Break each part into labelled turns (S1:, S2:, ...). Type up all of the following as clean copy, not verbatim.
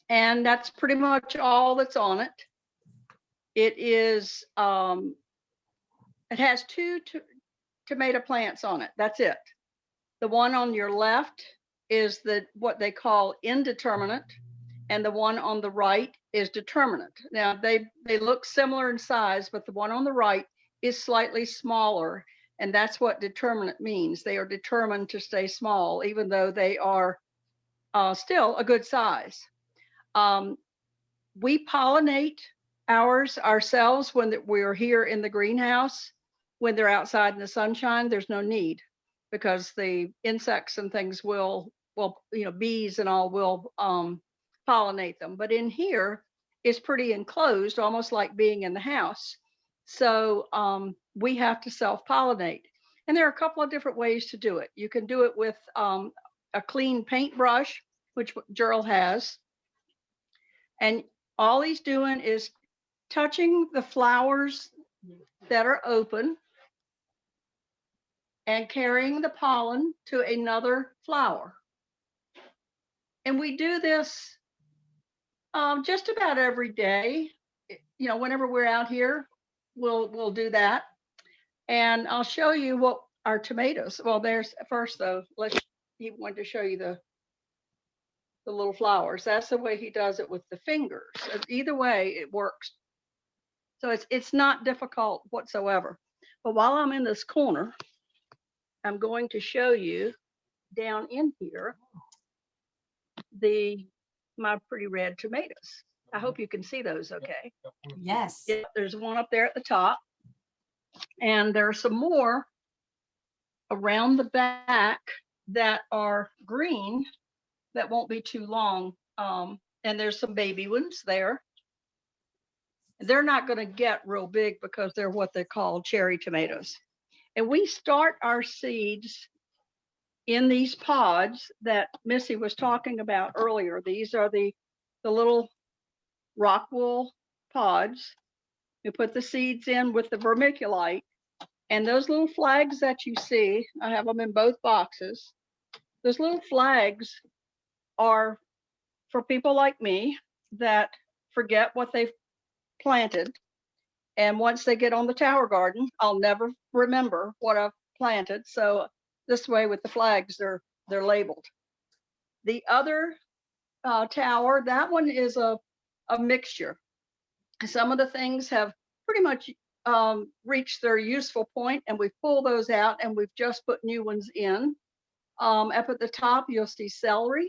S1: and that's pretty much all that's on it. It is, it has two tomato plants on it. That's it. The one on your left is what they call indeterminate, and the one on the right is determinate. Now they look similar in size, but the one on the right is slightly smaller, and that's what determinate means. They are determined to stay small, even though they are still a good size. We pollinate ours ourselves when we're here in the greenhouse. When they're outside in the sunshine, there's no need, because the insects and things will, bees and all will pollinate them. But in here, it's pretty enclosed, almost like being in the house. So we have to self-pollinate. And there are a couple of different ways to do it. You can do it with a clean paintbrush, which Gerald has. And all he's doing is touching the flowers that are open and carrying the pollen to another flower. And we do this just about every day. Whenever we're out here, we'll do that. And I'll show you what our tomatoes. Well, there's first though. He wanted to show you the little flowers. That's the way he does it with the fingers. Either way, it works. So it's not difficult whatsoever. But while I'm in this corner, I'm going to show you down in here my pretty red tomatoes. I hope you can see those okay.
S2: Yes.
S1: Yeah, there's one up there at the top. And there are some more around the back that are green that won't be too long. And there's some baby ones there. They're not going to get real big because they're what they call cherry tomatoes. And we start our seeds in these pods that Missy was talking about earlier. These are the little rock wool pods. You put the seeds in with the vermiculite, and those little flags that you see, I have them in both boxes. Those little flags are for people like me that forget what they've planted. And once they get on the tower garden, I'll never remember what I've planted. So this way with the flags, they're labeled. The other tower, that one is a mixture. Some of the things have pretty much reached their useful point, and we've pulled those out and we've just put new ones in. Up at the top, you'll see celery,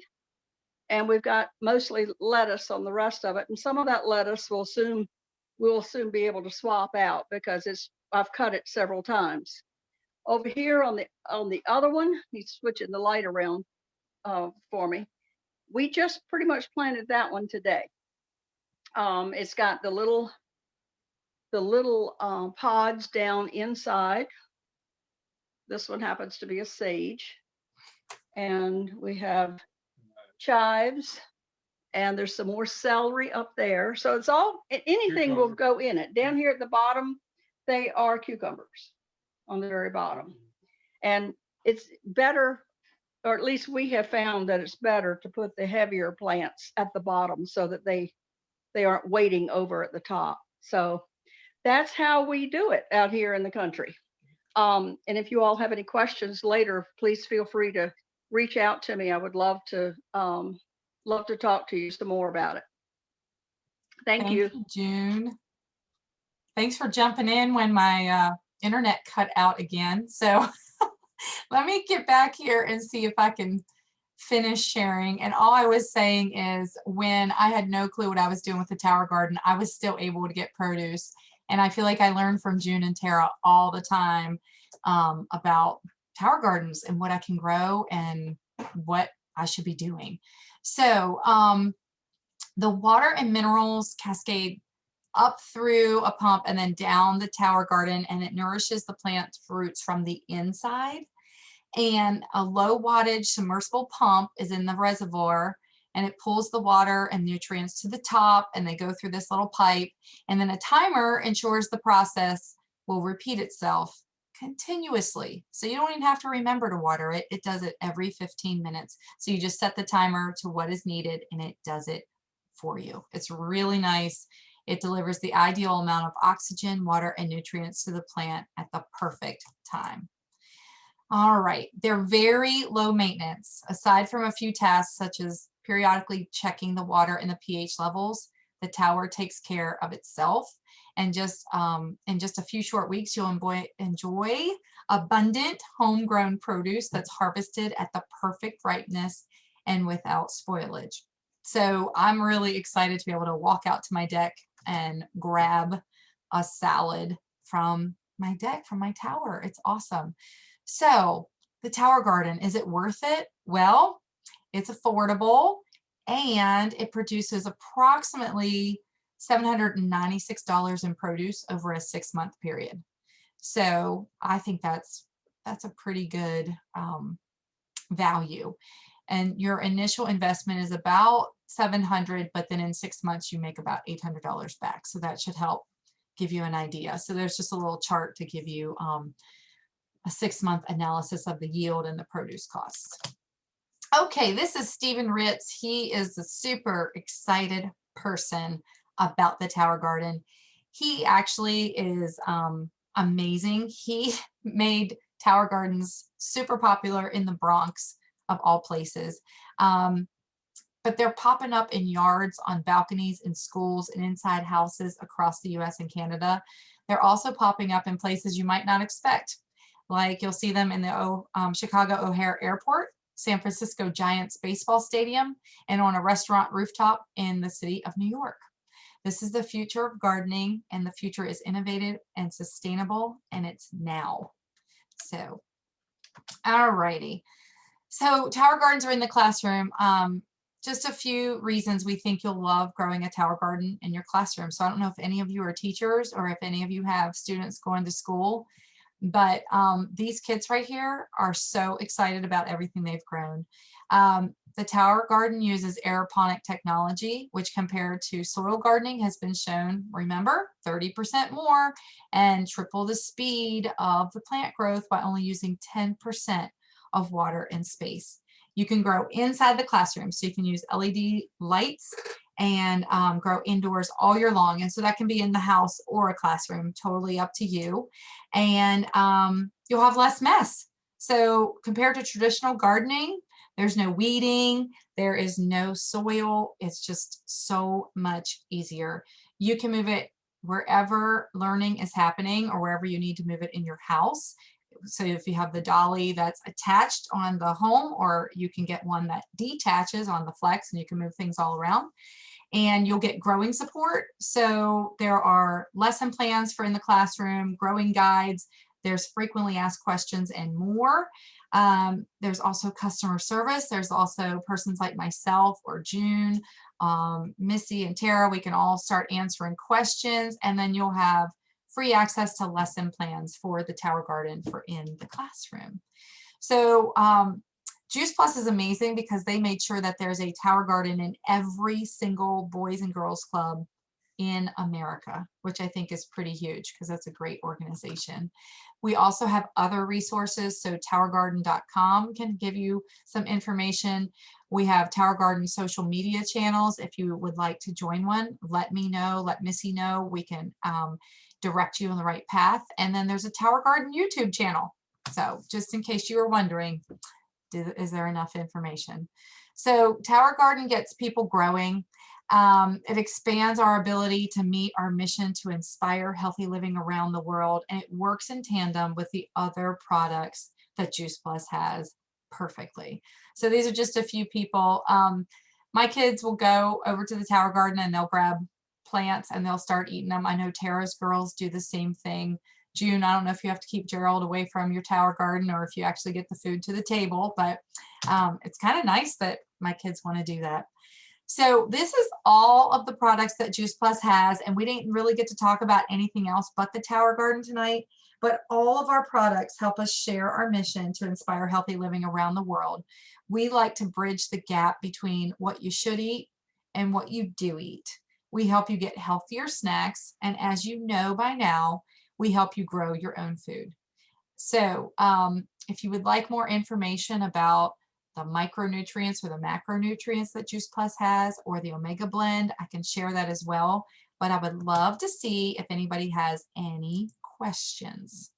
S1: and we've got mostly lettuce on the rest of it. And some of that lettuce we'll soon be able to swap out because I've cut it several times. Over here on the other one, he's switching the light around for me. We just pretty much planted that one today. It's got the little pods down inside. This one happens to be a sage, and we have chives, and there's some more celery up there. So it's all, anything will go in it. Down here at the bottom, they are cucumbers on the very bottom. And it's better, or at least we have found that it's better to put the heavier plants at the bottom so that they aren't waiting over at the top. So that's how we do it out here in the country. And if you all have any questions later, please feel free to reach out to me. I would love to talk to you some more about it. Thank you,
S2: June. Thanks for jumping in when my internet cut out again. So let me get back here and see if I can finish sharing. And all I was saying is, when I had no clue what I was doing with the tower garden, I was still able to get produce. And I feel like I learn from June and Tara all the time about tower gardens and what I can grow and what I should be doing. So the water and minerals cascade up through a pump and then down the tower garden, and it nourishes the plant's roots from the inside. And a low wattage submersible pump is in the reservoir, and it pulls the water and nutrients to the top, and they go through this little pipe. And then a timer ensures the process will repeat itself continuously. So you don't even have to remember to water it. It does it every 15 minutes. So you just set the timer to what is needed and it does it for you. It's really nice. It delivers the ideal amount of oxygen, water, and nutrients to the plant at the perfect time. All right, they're very low maintenance. Aside from a few tasks such as periodically checking the water and the pH levels, the tower takes care of itself. And just in just a few short weeks, you'll enjoy abundant homegrown produce that's harvested at the perfect ripeness and without spoilage. So I'm really excited to be able to walk out to my deck and grab a salad from my deck, from my tower. It's awesome. So the Tower Garden, is it worth it? Well, it's affordable and it produces approximately $796 in produce over a 6-month period. So I think that's a pretty good value. And your initial investment is about $700, but then in 6 months you make about $800 back. So that should help give you an idea. So there's just a little chart to give you a 6-month analysis of the yield and the produce costs. Okay, this is Stephen Ritz. He is a super excited person about the Tower Garden. He actually is amazing. He made Tower Gardens super popular in the Bronx, of all places. But they're popping up in yards, on balconies, in schools, and inside houses across the US and Canada. They're also popping up in places you might not expect. Like you'll see them in the Chicago O'Hare Airport, San Francisco Giants baseball stadium, and on a restaurant rooftop in the city of New York. This is the future of gardening, and the future is innovative and sustainable, and it's now. So, all righty. So Tower Gardens are in the classroom. Just a few reasons we think you'll love growing a Tower Garden in your classroom. So I don't know if any of you are teachers or if any of you have students going to school, but these kids right here are so excited about everything they've grown. The Tower Garden uses aeroponic technology, which compared to soil gardening has been shown, remember, 30% more and triple the speed of the plant growth by only using 10% of water and space. You can grow inside the classroom, so you can use LED lights and grow indoors all year long. And so that can be in the house or a classroom, totally up to you. And you'll have less mess. So compared to traditional gardening, there's no weeding, there is no soil. It's just so much easier. You can move it wherever learning is happening or wherever you need to move it in your house. So if you have the dolly that's attached on the home, or you can get one that detaches on the flex and you can move things all around, and you'll get growing support. So there are lesson plans for in the classroom, growing guides, there's frequently asked questions and more. There's also customer service. There's also persons like myself or June, Missy and Tara. We can all start answering questions, and then you'll have free access to lesson plans for the Tower Garden for in the classroom. So Juice Plus is amazing because they made sure that there's a Tower Garden in every single Boys and Girls Club in America, which I think is pretty huge because that's a great organization. We also have other resources, so towergarden.com can give you some information. We have Tower Garden social media channels. If you would like to join one, let me know, let Missy know. We can direct you on the right path. And then there's a Tower Garden YouTube channel. So just in case you were wondering, is there enough information? So Tower Garden gets people growing. It expands our ability to meet our mission to inspire healthy living around the world, and it works in tandem with the other products that Juice Plus has perfectly. So these are just a few people. My kids will go over to the Tower Garden and they'll grab plants and they'll start eating them. I know Tara's girls do the same thing. June, I don't know if you have to keep Gerald away from your Tower Garden or if you actually get the food to the table, but it's kind of nice that my kids want to do that. So this is all of the products that Juice Plus has, and we didn't really get to talk about anything else but the Tower Garden tonight, but all of our products help us share our mission to inspire healthy living around the world. We like to bridge the gap between what you should eat and what you do eat. We help you get healthier snacks, and as you know by now, we help you grow your own food. So if you would like more information about the micronutrients or the macronutrients that Juice Plus has, or the Omega Blend, I can share that as well. But I would love to see if anybody has any questions.